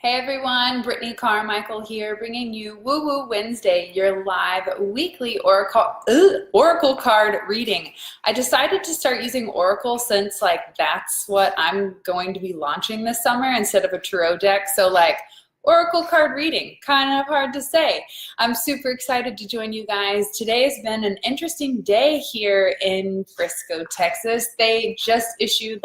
Hey everyone, Brittany Carmichael here, bringing you Woo Woo Wednesday, your live weekly Oracle card reading. I decided to start using Oracle since that's what I'm going to be launching this summer instead of a tarot deck. So Oracle card reading, kind of hard to say. I'm super excited to join you guys. Today has been an interesting day here in Frisco, Texas. They just issued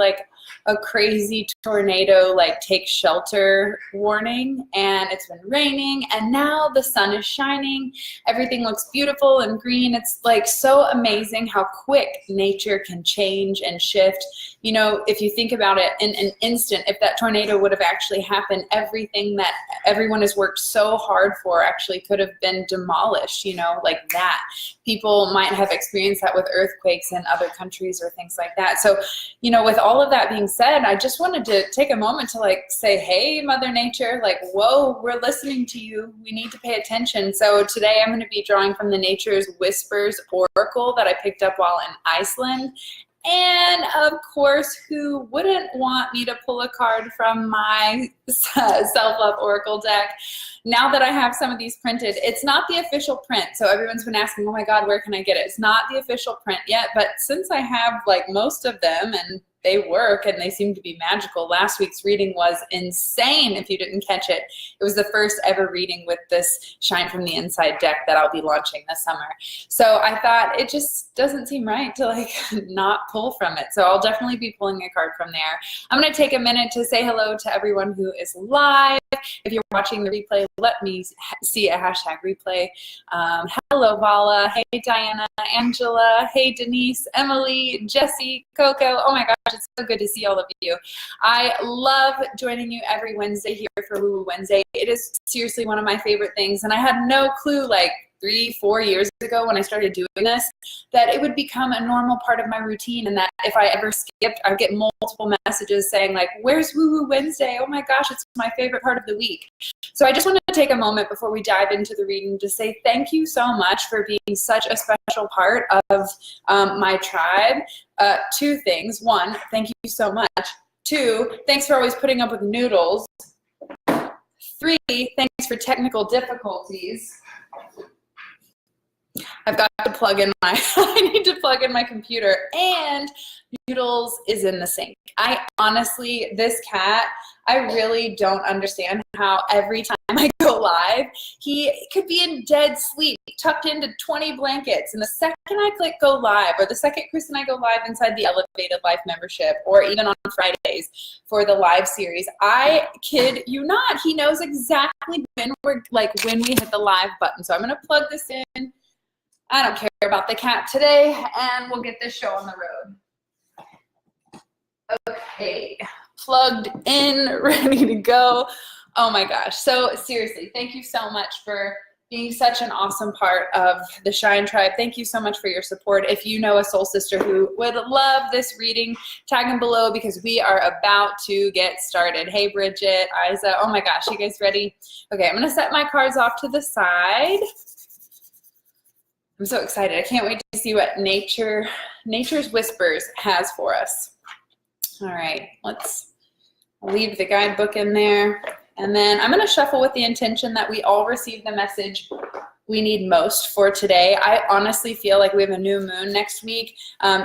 a crazy tornado take shelter warning, and it's been raining, and now the sun is shining. Everything looks beautiful and green. It's so amazing how quick nature can change and shift. You know, if you think about it, in an instant, if that tornado would have actually happened, everything that everyone has worked so hard for actually could have been demolished, like that. People might have experienced that with earthquakes in other countries or things like that. So, with all of that being said, I just wanted to take a moment to say, hey, Mother Nature, whoa, we're listening to you. We need to pay attention. So today I'm going to be drawing from the Nature's Whispers Oracle that I picked up while in Iceland. And of course, who wouldn't want me to pull a card from my self-love Oracle deck? Now that I have some of these printed, it's not the official print. So everyone's been asking, oh my God, where can I get it? It's not the official print yet, but since I have most of them and they work and they seem to be magical. Last week's reading was insane if you didn't catch it. It was the first ever reading with this Shine from the Inside deck that I'll be launching this summer. So I thought it just doesn't seem right to not pull from it. So I'll definitely be pulling a card from there. I'm gonna take a minute to say hello to everyone who is live. If you're watching the replay, let me see a hashtag replay. Hello, Vala. Hey, Diana, Angela. Hey, Denise, Emily, Jessie, Coco. Oh my gosh, it's so good to see all of you. I love joining you every Wednesday here for Woo Woo Wednesday. It is seriously one of my favorite things, and I had no clue 3-4 years ago when I started doing this, that it would become a normal part of my routine, and that if I ever skipped, I'd get multiple messages saying where's Woo Woo Wednesday? Oh my gosh, it's my favorite part of the week. So I just wanted to take a moment before we dive into the reading to say thank you so much for being such a special part of my tribe. 2 things. 1, thank you so much. 2, thanks for always putting up with noodles. 3, thanks for technical difficulties. I've got to plug in I need to plug in my computer, and Noodles is in the sink. I honestly, this cat, I really don't understand how every time I go live, he could be in dead sleep, tucked into 20 blankets, and the second I click go live, or the second Chris and I go live inside the Elevated Life membership, or even on Fridays for the live series, I kid you not, he knows exactly when when we hit the live button. So I'm gonna plug this in. I don't care about the cat today, and we'll get this show on the road. Okay, plugged in, ready to go. Oh my gosh. So seriously, thank you so much for being such an awesome part of the Shine Tribe. Thank you so much for your support. If you know a soul sister who would love this reading, tag them below because we are about to get started. Hey, Bridget, Isa. Oh my gosh, you guys ready? Okay, I'm going to set my cards off to the side. I'm so excited. I can't wait to see what Nature's Whispers has for us. All right, let's leave the guidebook in there. And then I'm going to shuffle with the intention that we all receive the message we need most for today. I honestly feel we have a new moon next week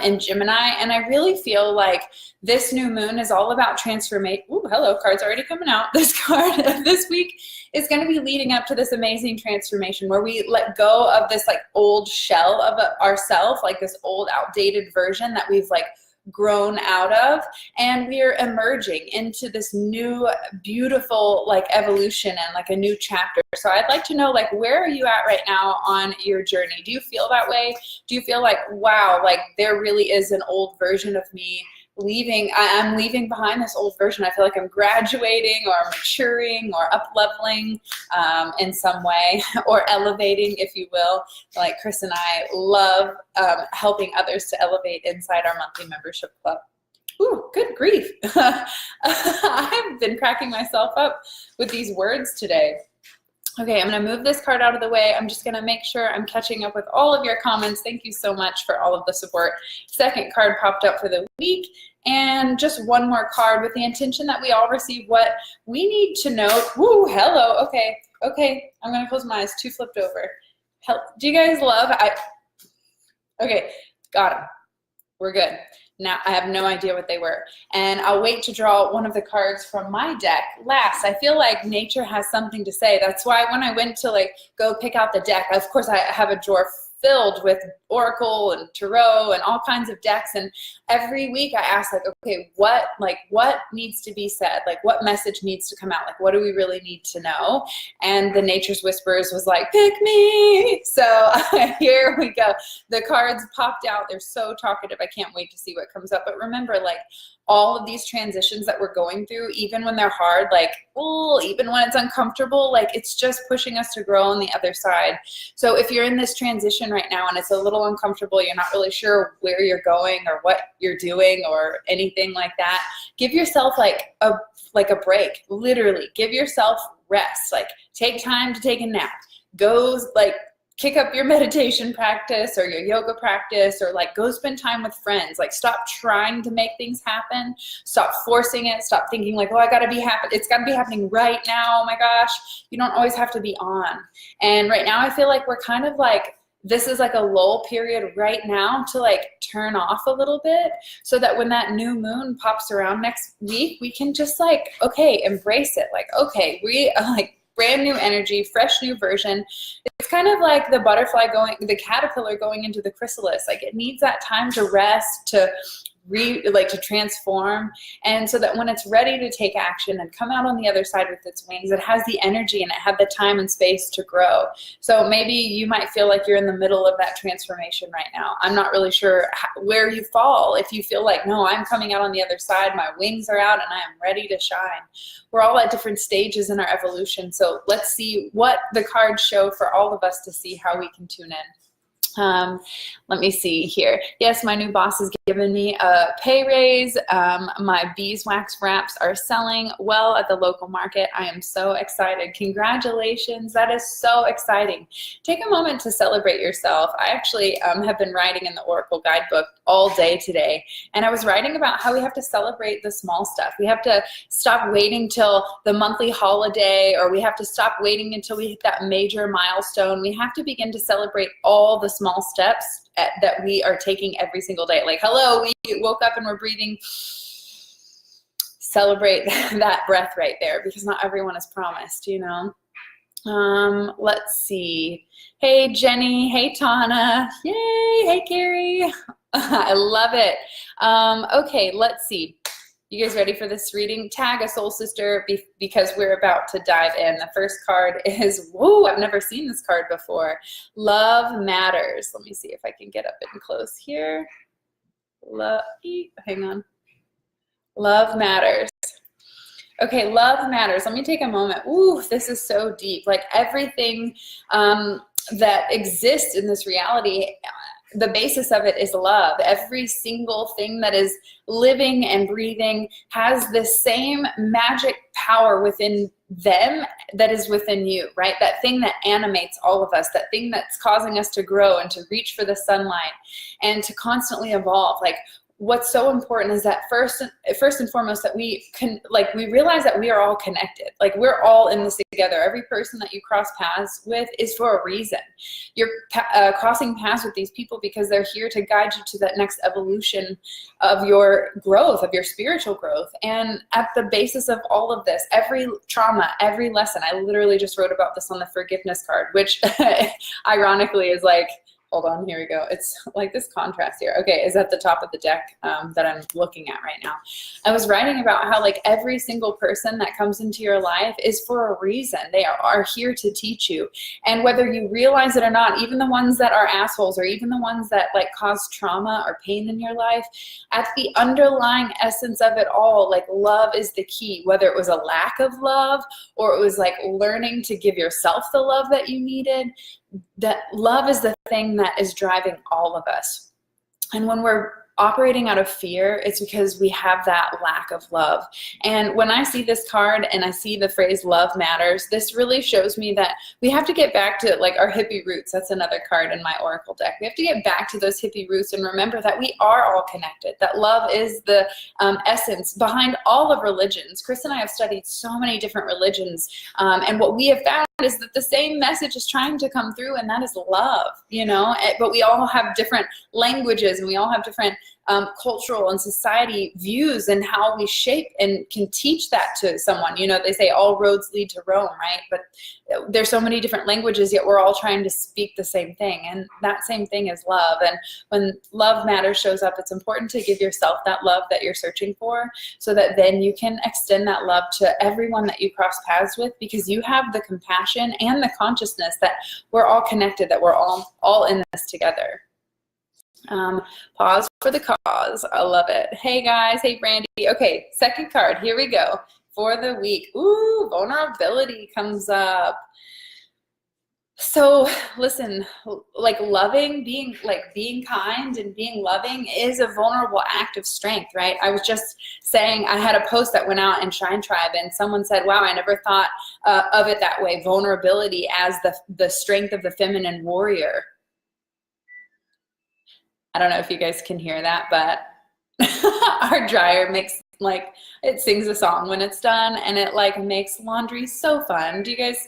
in Gemini, and I really feel this new moon is all about transformation. Ooh, hello, card's already coming out. This card this week is going to be leading up to this amazing transformation where we let go of this old shell of ourself, this old outdated version that we've grown out of, and we're emerging into this new beautiful evolution and a new chapter. So I'd like to know where are you at right now on your journey? Do you feel that way? Do you feel wow, there really is an old version of me leaving? I'm leaving behind this old version. I feel I'm graduating or maturing or up leveling in some way, or elevating, if you will. Chris and I love helping others to elevate inside our monthly membership club. Ooh, good grief. I've been cracking myself up with these words today. Okay, I'm going to move this card out of the way. I'm just going to make sure I'm catching up with all of your comments. Thank you so much for all of the support. Second card popped up for the week And just one more card with the intention that we all receive what we need to know. Woo, hello, okay, I'm gonna close my eyes, 2 flipped over. Help. Do you guys love, okay, got them, we're good. Now, I have no idea what they were. And I'll wait to draw one of the cards from my deck last. I feel like nature has something to say. That's why when I went to like go pick out the deck, of course I have a drawer filled with oracle and tarot and all kinds of decks, and every week I ask like, okay, what needs to be said, like what message needs to come out, like what do we really need to know? And the Nature's Whispers was like, pick me. So here we go, the cards popped out. They're so talkative. I can't wait to see what comes up. But remember, like all of these transitions that we're going through, even when they're hard, like, ooh, even when it's uncomfortable, like it's just pushing us to grow on the other side. So if you're in this transition right now and it's a little uncomfortable, you're not really sure where you're going or what you're doing or anything like that, give yourself like a break. Literally give yourself rest. Like take time to take a nap. Go like kick up your meditation practice or your yoga practice, or like go spend time with friends. Like stop trying to make things happen. Stop forcing it. Stop thinking like, oh, I gotta be happy. It's gotta be happening right now. Oh my gosh. You don't always have to be on. And right now I feel like we're kind of like, this is like a lull period right now to like turn off a little bit, so that when that new moon pops around next week, we can just like, okay, embrace it. Like, okay, we like brand new energy, fresh new version. It's kind of like the butterfly the caterpillar going into the chrysalis. Like it needs that time to rest, to transform. And so that when it's ready to take action and come out on the other side with its wings, it has the energy and it had the time and space to grow. So maybe you might feel like you're in the middle of that transformation right now. I'm not really sure where you fall. If you feel like, no, I'm coming out on the other side, my wings are out and I am ready to shine. We're all at different stages in our evolution. So let's see what the cards show for all of us to see how we can tune in. Let me see here. Yes, my new boss has given me a pay raise. My beeswax wraps are selling well at the local market. I am so excited. Congratulations. That is so exciting. Take a moment to celebrate yourself. I actually have been writing in the Oracle guidebook all day today, and I was writing about how we have to celebrate the small stuff. We have to stop waiting till the monthly holiday, or we have to stop waiting until we hit that major milestone. We have to begin to celebrate all the small steps that we are taking every single day. Like, hello, we woke up and we're breathing. Celebrate that breath right there, because not everyone is promised, you know. Let's see. Hey, Jenny. Hey, Tana. Yay. Hey, Carrie. I love it. Okay, let's see. You guys ready for this reading? Tag a soul sister because we're about to dive in. The first card is, whoa, I've never seen this card before. Love Matters. Let me see if I can get up and close here. Hang on. Love Matters. Okay, love matters. Let me take a moment. Ooh, this is so deep. Like everything that exists in this reality, the basis of it is love. Every single thing that is living and breathing has the same magic power within them that is within you, right? That thing that animates all of us, that thing that's causing us to grow and to reach for the sunlight and to constantly evolve. Like, what's so important is that first and foremost that we realize that we are all connected. Like, we're all in this together. Every person that you cross paths with is for a reason. You're crossing paths with these people because they're here to guide you to that next evolution of your growth, of your spiritual growth. And at the basis of all of this, every trauma, every lesson, I literally just wrote about this on the forgiveness card, which ironically is like, hold on, here we go. It's like this contrast here. Okay, is at the top of the deck that I'm looking at right now. I was writing about how like every single person that comes into your life is for a reason. They are here to teach you. And whether you realize it or not, even the ones that are assholes or even the ones that like cause trauma or pain in your life, at the underlying essence of it all, like love is the key. Whether it was a lack of love or it was like learning to give yourself the love that you needed, that love is the thing that is driving all of us. And when we're operating out of fear, it's because we have that lack of love. And when I see this card and I see the phrase love matters, this really shows me that we have to get back to like our hippie roots. That's another card in my oracle deck. We have to get back to those hippie roots and remember that we are all connected, that love is the essence behind all of religions. Chris and I have studied so many different religions, and what we have found is that the same message is trying to come through, and that is love, you know. But we all have different languages, and we all have different cultural and society views and how we shape and can teach that to someone. You know, they say all roads lead to Rome, right? But there's so many different languages, yet we're all trying to speak the same thing, and that same thing is love. And when love matters shows up, it's important to give yourself that love that you're searching for, so that then you can extend that love to everyone that you cross paths with, because you have the compassion and the consciousness that we're all connected, that we're all in this together. Pause for the cause. I love it. Hey guys, hey Brandy. Okay, second card, here we go for the week. Ooh, vulnerability comes up. So listen, like loving, being kind and being loving is a vulnerable act of strength, right? I was just saying, I had a post that went out in Shine Tribe, and someone said, wow, I never thought of it that way, vulnerability as the strength of the feminine warrior. I don't know if you guys can hear that, but our dryer makes, like, it sings a song when it's done, and it like makes laundry so fun. Do you guys,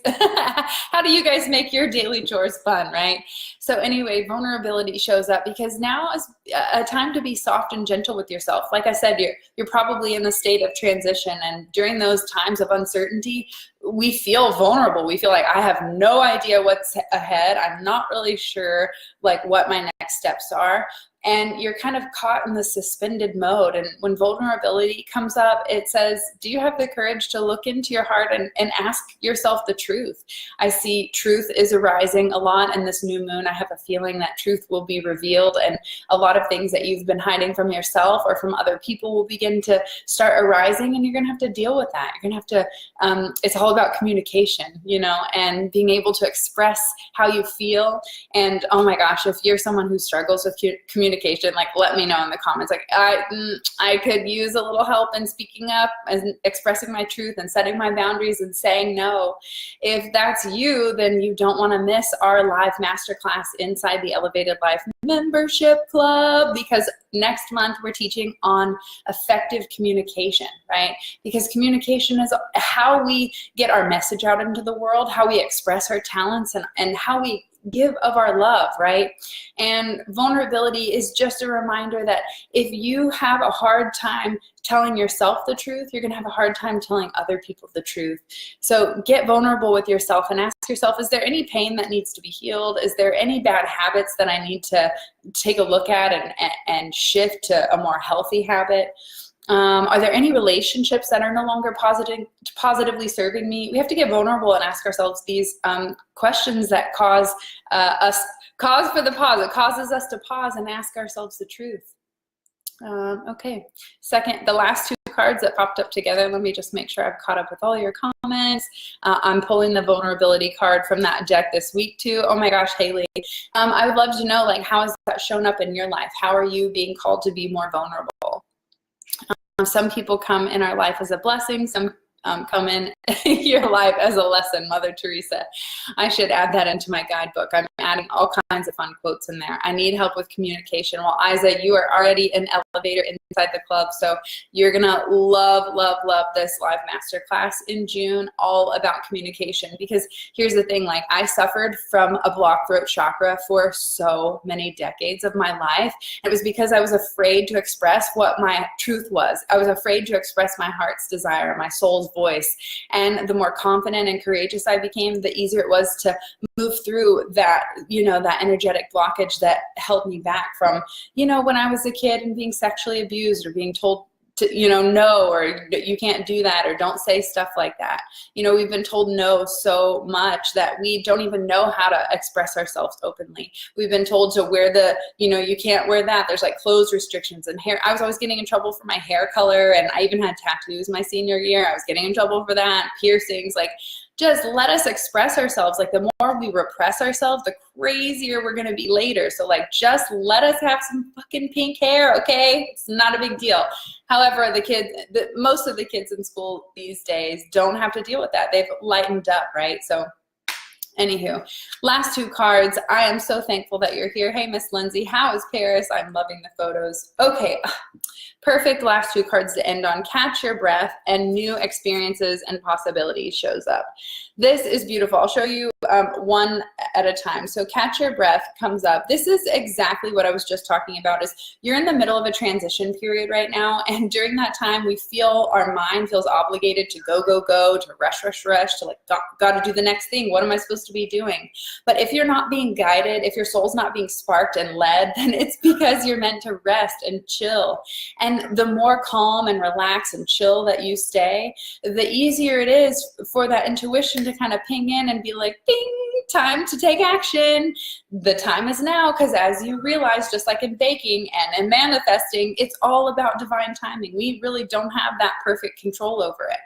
how do you guys make your daily chores fun, right? So anyway, vulnerability shows up because now is a time to be soft and gentle with yourself. Like I said, you're probably in the state of transition, and during those times of uncertainty, we feel vulnerable. We feel like I have no idea what's ahead. I'm not really sure like what my next steps are. And you're kind of caught in the suspended mode. And when vulnerability comes up, it says, do you have the courage to look into your heart and ask yourself the truth? I see truth is arising a lot in this new moon. I have a feeling that truth will be revealed, and a lot of things that you've been hiding from yourself or from other people will begin to start arising, and you're gonna have to deal with that. You're gonna have to, it's all about communication, you know, and being able to express how you feel. And oh my gosh, if you're someone who struggles with communication, like let me know in the comments. Like I could use a little help in speaking up and expressing my truth and setting my boundaries and saying no. If that's you, then you don't want to miss our live masterclass inside the Elevated Life Membership Club, because next month we're teaching on effective communication, right? Because communication is how we get our message out into the world, how we express our talents, and how we give of our love, right? And vulnerability is just a reminder that if you have a hard time telling yourself the truth, you're gonna have a hard time telling other people the truth. So get vulnerable with yourself and ask yourself, is there any pain that needs to be healed? Is there any bad habits that I need to take a look at and shift to a more healthy habit? Are there any relationships that are no longer positively serving me? We have to get vulnerable and ask ourselves these questions that cause for the pause. It causes us to pause and ask ourselves the truth. Okay, second, the last two cards that popped up together, let me just make sure I've caught up with all your comments. I'm pulling the vulnerability card from that deck this week too. Oh my gosh, Haley. I would love to know, like, how has that shown up in your life? How are you being called to be more vulnerable? Some people come in our life as a blessing. Some come in your life as a lesson, Mother Teresa. I should add that into my guidebook. I'm adding all kinds of fun quotes in there. I need help with communication. Well, Isa, you are already an elevator inside the club, so you're gonna love, love, love this live masterclass in June, all about communication. Because here's the thing, like, I suffered from a blocked throat chakra for so many decades of my life. It was because I was afraid to express what my truth was. I was afraid to express my heart's desire, my soul's voice. And the more confident and courageous I became, the easier it was to move through that, you know, that energetic blockage that held me back from, you know, when I was a kid and being sexually abused or being told to, you know, no, or you can't do that, or don't say stuff like that. You know, we've been told no so much that we don't even know how to express ourselves openly. We've been told to wear the, you know, you can't wear that. There's like clothes restrictions and hair. I was always getting in trouble for my hair color, and I even had tattoos my senior year. I was getting in trouble for that. Piercings, like, just let us express ourselves. Like the more we repress ourselves, the crazier we're gonna be later. So like, just let us have some fucking pink hair, okay? It's not a big deal. However, most of the kids in school these days don't have to deal with that. They've lightened up, right? So anywho, last two cards. I am so thankful that you're here. Hey, Miss Lindsay, how is Paris? I'm loving the photos. Okay, perfect last two cards to end on. Catch your breath and new experiences and possibilities shows up. This is beautiful. I'll show you one at a time. So catch your breath comes up. This is exactly what I was just talking about, is you're in the middle of a transition period right now. And during that time, we feel, our mind feels obligated to go, go, go, to rush, rush, rush, to like, got to do the next thing. What am I supposed to be doing? But if you're not being guided, if your soul's not being sparked and led, then it's because you're meant to rest and chill. And the more calm and relaxed and chill that you stay, the easier it is for that intuition to kind of ping in and be like, ding, time to take action. The time is now, because as you realize, just like in baking and in manifesting, it's all about divine timing. We really don't have that perfect control over it.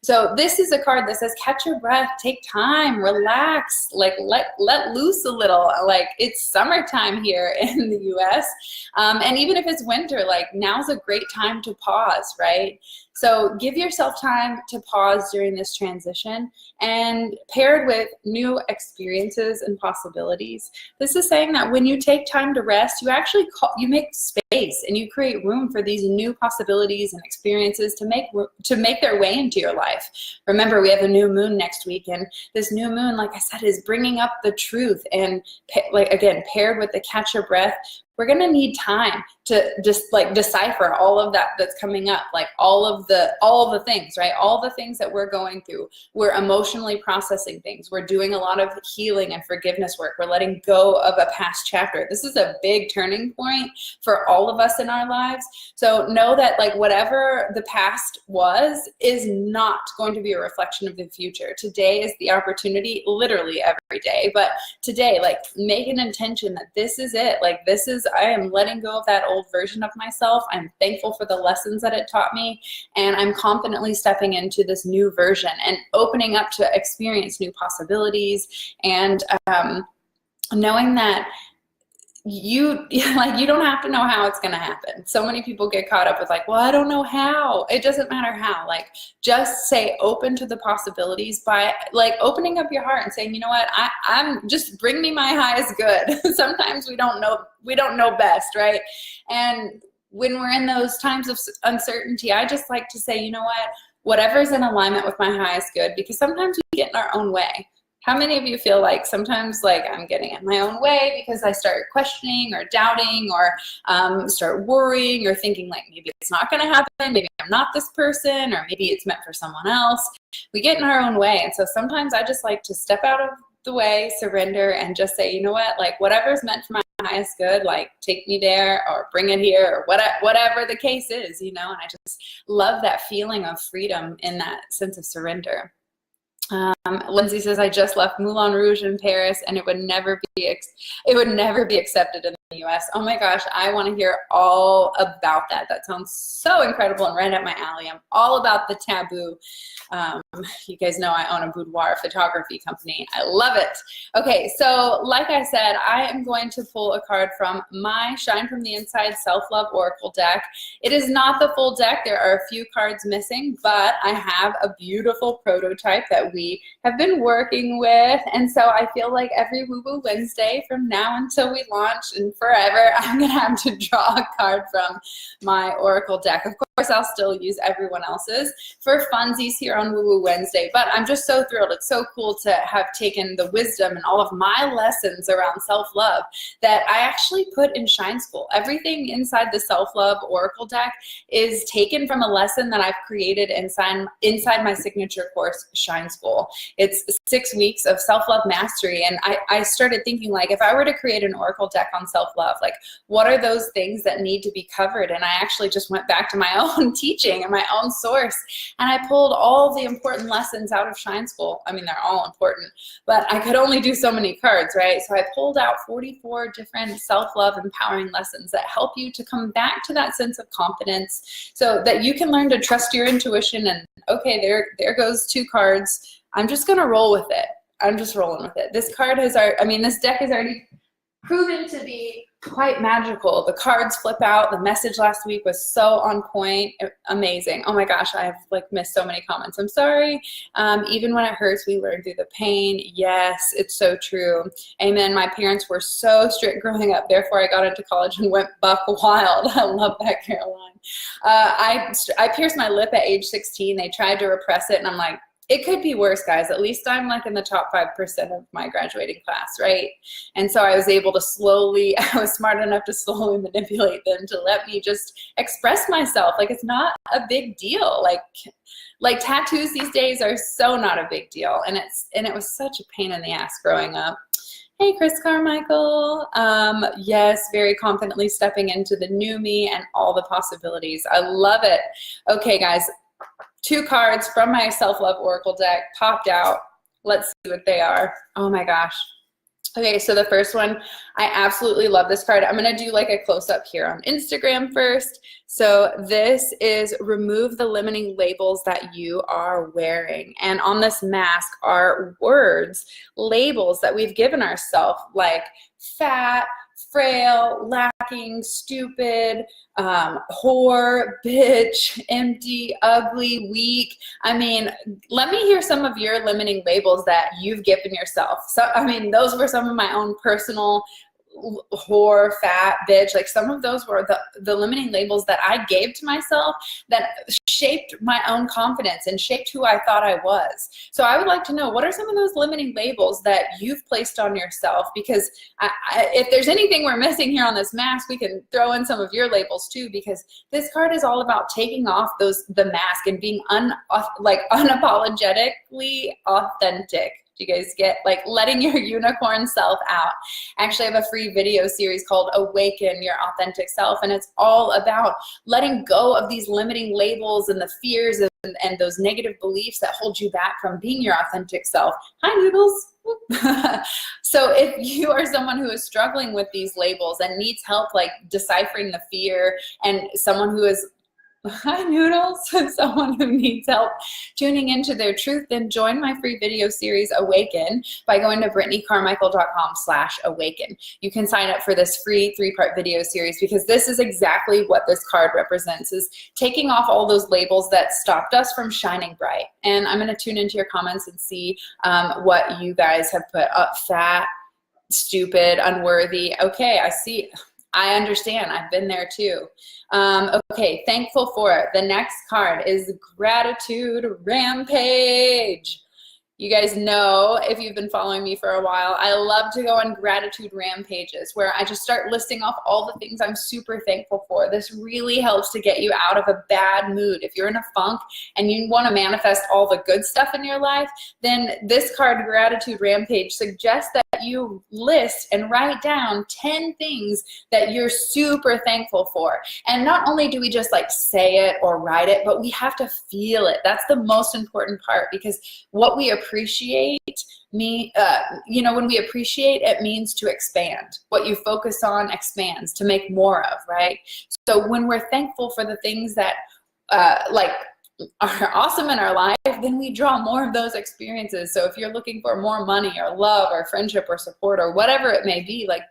So this is a card that says, catch your breath, take time, relax, like let loose a little. Like, it's summertime here in the US. And even if it's winter, like, now's a great time to pause, right? So give yourself time to pause during this transition, and paired with new experiences and possibilities. This is saying that when you take time to rest, you actually you make space and you create room for these new possibilities and experiences to make their way into your life. Remember, we have a new moon next week, and this new moon, like I said, is bringing up the truth. And like, again, paired with the catch your breath, we're gonna need time to just like decipher all of that that's coming up, like all of the things, right? All the things that we're going through. We're emotionally processing things. We're doing a lot of healing and forgiveness work. We're letting go of a past chapter. This is a big turning point for all of us in our lives. So know that, like, whatever the past was is not going to be a reflection of the future. Today is the opportunity, literally every day, but today, like, make an intention that this is it. Like, I am letting go of that old version of myself. I'm thankful for the lessons that it taught me, and I'm confidently stepping into this new version and opening up to experience new possibilities, and knowing that you don't have to know how it's going to happen. So many people get caught up with like, well, I don't know how. It doesn't matter how. Like, just say open to the possibilities by like opening up your heart and saying, you know what, I'm just, bring me my highest good. Sometimes we don't know best, right? And when we're in those times of uncertainty, I just like to say, you know what, whatever's in alignment with my highest good, because sometimes we get in our own way. How many of you feel like sometimes, like, I'm getting in my own way because I start questioning or doubting or start worrying or thinking like, maybe it's not going to happen, maybe I'm not this person, or maybe it's meant for someone else. We get in our own way. And so sometimes I just like to step out of the way, surrender, and just say, you know what, like, whatever's meant for my highest good, like, take me there or bring it here, or whatever the case is, you know. And I just love that feeling of freedom in that sense of surrender. Lindsay says, I just left Moulin Rouge in Paris, and it would never be accepted in the US. Oh my gosh, I want to hear all about that. That sounds so incredible and right up my alley. I'm all about the taboo. You guys know I own a boudoir photography company. I love it. Okay, so like I said, I am going to pull a card from my Shine from the Inside Self-Love Oracle deck. It is not the full deck. There are a few cards missing, but I have a beautiful prototype that we have been working with. And so I feel like every Woo Woo Wednesday from now until we launch and forever, I'm going to have to draw a card from my Oracle deck. Of course, I'll still use everyone else's for funsies here on Woo Woo Wednesday, but I'm just so thrilled. It's so cool to have taken the wisdom and all of my lessons around self-love that I actually put in Shine School. Everything inside the self-love Oracle deck is taken from a lesson that I've created inside my signature course, Shine School. It's 6 weeks of self-love mastery, and I started thinking, like, if I were to create an Oracle deck on self-love, like, what are those things that need to be covered? And I actually just went back to my own teaching and my own source, and I pulled all the important lessons out of Shine School. I mean, they're all important, but I could only do so many cards, right? So I pulled out 44 different self-love empowering lessons that help you to come back to that sense of confidence so that you can learn to trust your intuition. And okay, there goes 2 cards. I'm just gonna roll with it. I'm just rolling with it. This card has this deck has already proven to be quite magical. The cards flip out. The message last week was so on point. Amazing. Oh my gosh, I have like missed so many comments. I'm sorry. Even when it hurts, we learn through the pain. Yes, it's so true. Amen. My parents were so strict growing up. Therefore, I got into college and went buck wild. I love that, Caroline. I pierced my lip at age 16. They tried to repress it, and I'm like, it could be worse, guys. At least I'm like in the top 5% of my graduating class, right? And so I was able to I was smart enough to slowly manipulate them to let me just express myself. Like, it's not a big deal. Like tattoos these days are so not a big deal. And it was such a pain in the ass growing up. Hey, Chris Carmichael. Yes, very confidently stepping into the new me and all the possibilities. I love it. Okay, guys. 2 cards from my self-love oracle deck popped out. Let's see what they are. Oh my gosh. Okay, so the first one, I absolutely love this card. I'm gonna do like a close-up here on Instagram first. So this is remove the limiting labels that you are wearing. And on this mask are words, labels that we've given ourselves, like fat, frail, lacking, stupid, whore, bitch, empty, ugly, weak. I mean, let me hear some of your limiting labels that you've given yourself. So, I mean, those were some of my own personal whore, fat, bitch. Like, some of those were the limiting labels that I gave to myself that shaped my own confidence and shaped who I thought I was. So I would like to know, what are some of those limiting labels that you've placed on yourself? Because if there's anything we're missing here on this mask, we can throw in some of your labels too, because this card is all about taking off the mask and being unapologetically authentic. Do you guys get, like, letting your unicorn self out? Actually, I have a free video series called Awaken Your Authentic Self, and it's all about letting go of these limiting labels and the fears and those negative beliefs that hold you back from being your authentic self. Hi, Noodles. So if you are someone who is struggling with these labels and needs help, like, deciphering the fear, and someone who is hi, Noodles. Someone who needs help tuning into their truth, then join my free video series, Awaken, by going to brittanycarmichael.com/awaken. You can sign up for this free 3-part video series, because this is exactly what this card represents, is taking off all those labels that stopped us from shining bright. And I'm going to tune into your comments and see what you guys have put up. Fat, stupid, unworthy. Okay, I see. I understand. I've been there too. Okay, thankful for it. The next card is Gratitude Rampage. You guys know, if you've been following me for a while, I love to go on gratitude rampages where I just start listing off all the things I'm super thankful for. This really helps to get you out of a bad mood. If you're in a funk and you want to manifest all the good stuff in your life, then this card, Gratitude Rampage, suggests that you list and write down 10 things that you're super thankful for. And not only do we just like say it or write it, but we have to feel it. That's the most important part, because what we appreciate when we appreciate, it means to expand. What you focus on expands, to make more of, right? So when we're thankful for the things that are awesome in our life, then we draw more of those experiences. So if you're looking for more money or love or friendship or support or whatever it may be, like,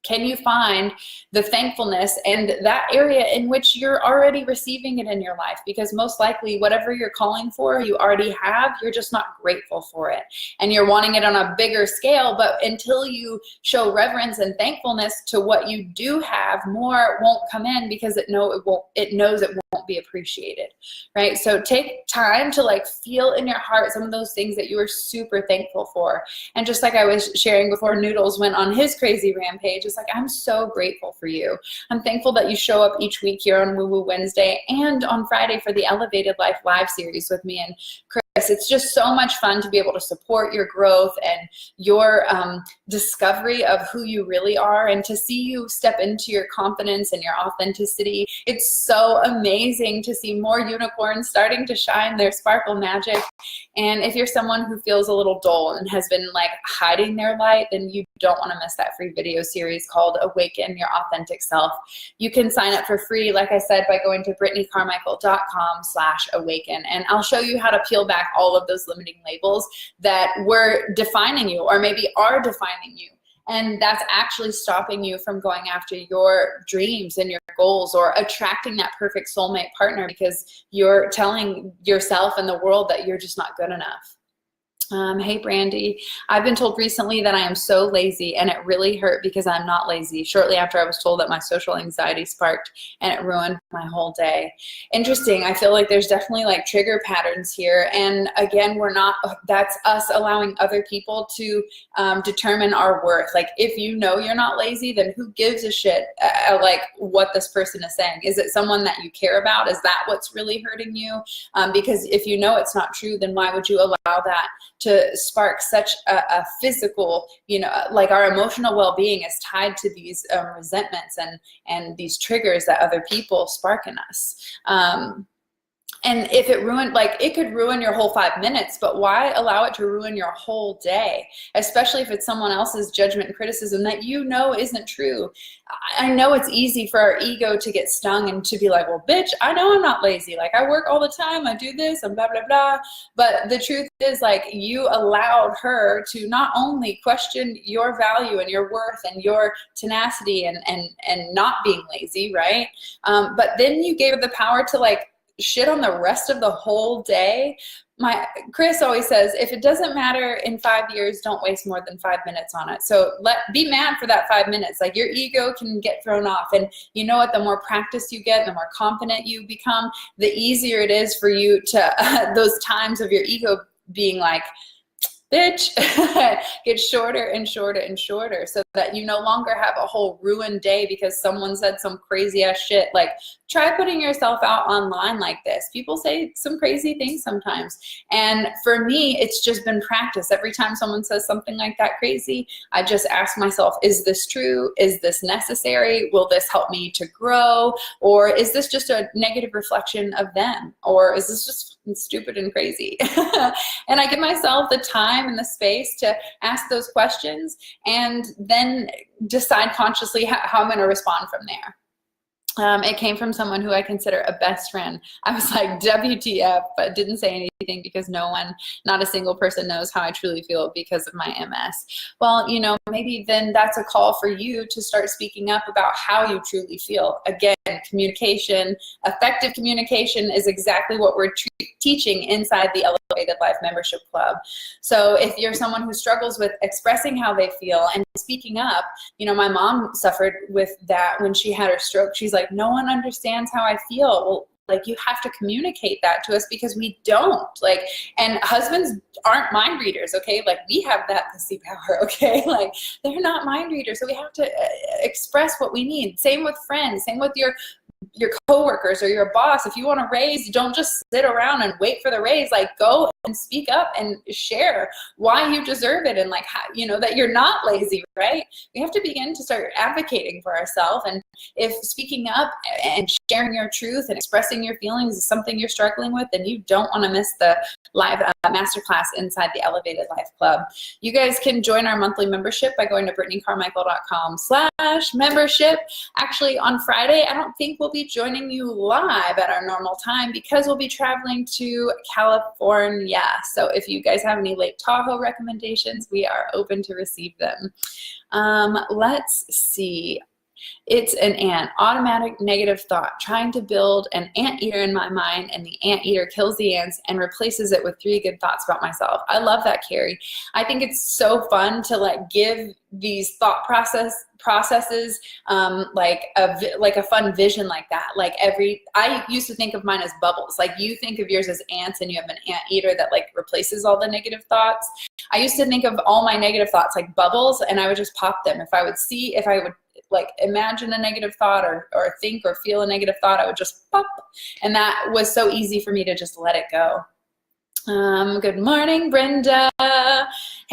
can you find the thankfulness and that area in which you're already receiving it in your life? Because most likely whatever you're calling for, you already have, you're just not grateful for it. And you're wanting it on a bigger scale, but until you show reverence and thankfulness to what you do have, more won't come in, because it knows it won't be appreciated, right? So take time to like feel in your heart some of those things that you are super thankful for. And just like I was sharing before Noodles went on his crazy rampage, it's like, I'm so grateful for you. I'm thankful that you show up each week here on Woo Woo Wednesday and on Friday for the Elevated Life Live series with me and Chris. It's just so much fun to be able to support your growth and your discovery of who you really are, and to see you step into your confidence and your authenticity. It's so amazing to see more unicorns starting to shine their sparkle magic. And if you're someone who feels a little dull and has been like hiding their light, then you don't want to miss that free video series called Awaken Your Authentic Self. You can sign up for free, like I said, by going to brittanycarmichael.com/awaken. And I'll show you how to peel back back all of those limiting labels that were defining you, or maybe are defining you. And that's actually stopping you from going after your dreams and your goals, or attracting that perfect soulmate partner, because you're telling yourself and the world that you're just not good enough. Hey, Brandy. I've been told recently that I am so lazy, and it really hurt because I'm not lazy. Shortly after I was told that my social anxiety sparked, and it ruined my whole day. Interesting. I feel like there's definitely like trigger patterns here. And again, that's us allowing other people to determine our worth. Like, if you know you're not lazy, then who gives a shit like what this person is saying? Is it someone that you care about? Is that what's really hurting you? Because if you know it's not true, then why would you allow that to spark such a physical, like our emotional well-being is tied to these resentments and these triggers that other people spark in us. And if it ruined, like, it could ruin your whole 5 minutes, but why allow it to ruin your whole day? Especially if it's someone else's judgment and criticism that isn't true. I know it's easy for our ego to get stung and to be like, well, bitch, I know I'm not lazy. Like, I work all the time. I do this and blah, blah, blah. But the truth is, like, you allowed her to not only question your value and your worth and your tenacity and not being lazy, right? But then you gave her the power to, like, shit on the rest of the whole day. Chris always says, if it doesn't matter in 5 years, don't waste more than 5 minutes on it. So be mad for that 5 minutes. Like, your ego can get thrown off. And you know what? The more practice you get, the more confident you become, the easier it is for you to, those times of your ego being like, bitch, get shorter and shorter and shorter, so that you no longer have a whole ruined day because someone said some crazy ass shit. Like, try putting yourself out online like this. People say some crazy things sometimes. And for me, it's just been practice. Every time someone says something like that crazy, I just ask myself, is this true? Is this necessary? Will this help me to grow? Or is this just a negative reflection of them? Or is this just stupid and crazy? And I give myself the time and the space to ask those questions, and then decide consciously how I'm going to respond from there. It came from someone who I consider a best friend. I was like, WTF, but didn't say anything because not a single person knows how I truly feel because of my MS. Well, maybe then that's a call for you to start speaking up about how you truly feel. Again, communication, effective communication is exactly what we're teaching inside the Elevated Life Membership Club. So if you're someone who struggles with expressing how they feel and speaking up, my mom suffered with that when she had her stroke. She's like, no one understands how I feel. Well, like, you have to communicate that to us because we don't. Like, and husbands aren't mind readers, okay? Like, we have that pussy power, okay? Like, they're not mind readers, so we have to express what we need. Same with friends, same with your coworkers or your boss. If you want a raise, don't just sit around and wait for the raise. Like, go and speak up and share why you deserve it, and like how, that you're not lazy, right? We have to begin to start advocating for ourselves. And if speaking up and sharing your truth and expressing your feelings is something you're struggling with, then you don't want to miss the live masterclass inside the Elevated Life Club. You guys can join our monthly membership by going to brittanycarmichael.com/membership. Actually, on Friday, I don't think we'll be joining you live at our normal time because we'll be traveling to California. So if you guys have any Lake Tahoe recommendations, we are open to receive them. Let's see. It's an ant. Automatic negative thought. Trying to build an anteater in my mind, and the anteater kills the ants and replaces it with 3 good thoughts about myself. I love that, Carrie. I think it's so fun to like give these thought processes like a fun vision like that. Like, I used to think of mine as bubbles. Like, you think of yours as ants, and you have an anteater that like replaces all the negative thoughts. I used to think of all my negative thoughts like bubbles, and I would just pop them. If I would like imagine a negative thought or think or feel a negative thought, I would just pop. And that was so easy for me to just let it go. Good morning, Brenda.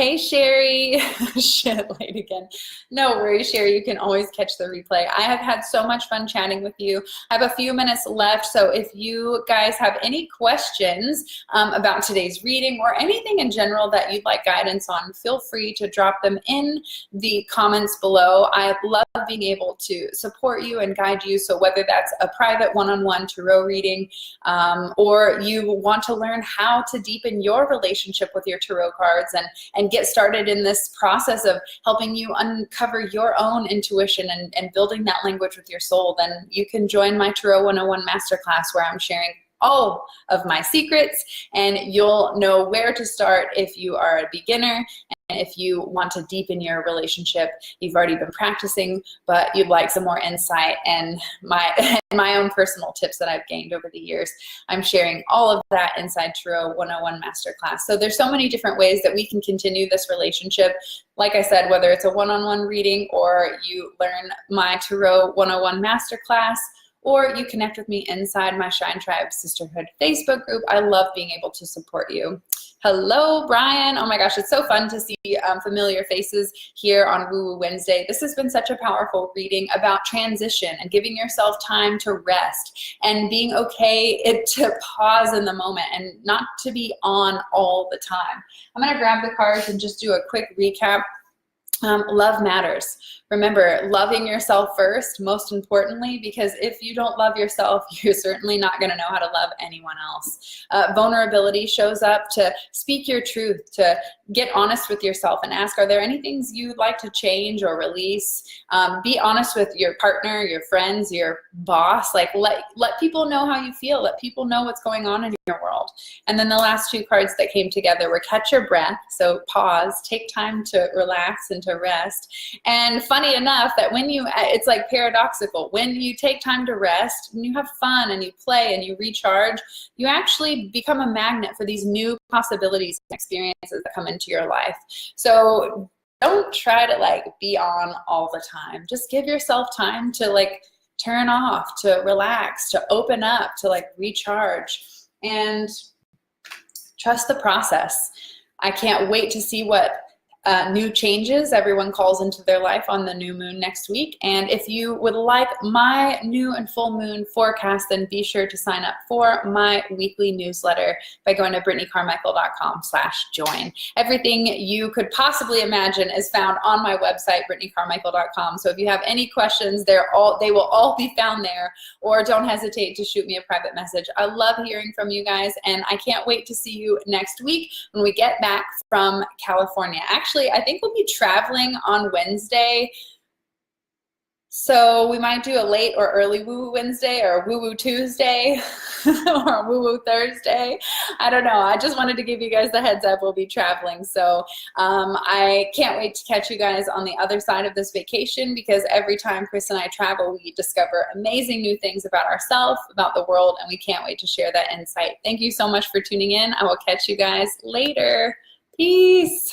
Hey, Sherry. Shit, late again. No worries, Sherry. You can always catch the replay. I have had so much fun chatting with you. I have a few minutes left, so if you guys have any questions about today's reading or anything in general that you'd like guidance on, feel free to drop them in the comments below. I love being able to support you and guide you. So whether that's a private one-on-one tarot reading or you want to learn how to deepen your relationship with your tarot cards and get started in this process of helping you uncover your own intuition and building that language with your soul, then you can join my Tarot 101 Masterclass, where I'm sharing all of my secrets, and you'll know where to start if you are a beginner. And if you want to deepen your relationship, you've already been practicing, but you'd like some more insight and my own personal tips that I've gained over the years, I'm sharing all of that inside Tarot 101 Masterclass. So there's so many different ways that we can continue this relationship. Like I said, whether it's a one-on-one reading or you learn my Tarot 101 Masterclass, or you connect with me inside my Shine Tribe Sisterhood Facebook group. I love being able to support you. Hello, Brian. Oh my gosh, it's so fun to see familiar faces here on Woo Woo Wednesday. This has been such a powerful reading about transition and giving yourself time to rest and being okay to pause in the moment and not to be on all the time. I'm gonna grab the cards and just do a quick recap. Love matters. Remember, loving yourself first, most importantly, because if you don't love yourself, you're certainly not going to know how to love anyone else. Vulnerability shows up to speak your truth, to get honest with yourself and ask, are there any things you'd like to change or release? Be honest with your partner, your friends, your boss. Like let people know how you feel. Let people know what's going on in your world. And then the last two cards that came together were catch your breath. So pause, take time to relax and to rest. And funny enough that when it's like paradoxical, when you take time to rest and you have fun and you play and you recharge, you actually become a magnet for these new possibilities and experiences that come into your life. So don't try to be on all the time. Just give yourself time to turn off, to relax, to open up, to recharge, and trust the process. I can't wait to see what new changes everyone calls into their life on the new moon next week. And if you would like my new and full moon forecast, then be sure to sign up for my weekly newsletter by going to brittanycarmichael.com/join. Everything you could possibly imagine is found on my website, brittanycarmichael.com. So if you have any questions, they will all be found there, or don't hesitate to shoot me a private message. I love hearing from you guys, and I can't wait to see you next week when we get back from California. Actually, I think we'll be traveling on Wednesday, so we might do a late or early Woo Woo Wednesday or Woo Woo Tuesday or Woo Woo Thursday. I don't know. I just wanted to give you guys the heads up. We'll be traveling, so I can't wait to catch you guys on the other side of this vacation, because every time Chris and I travel, we discover amazing new things about ourselves, about the world, and we can't wait to share that insight. Thank you so much for tuning in. I will catch you guys later. Peace.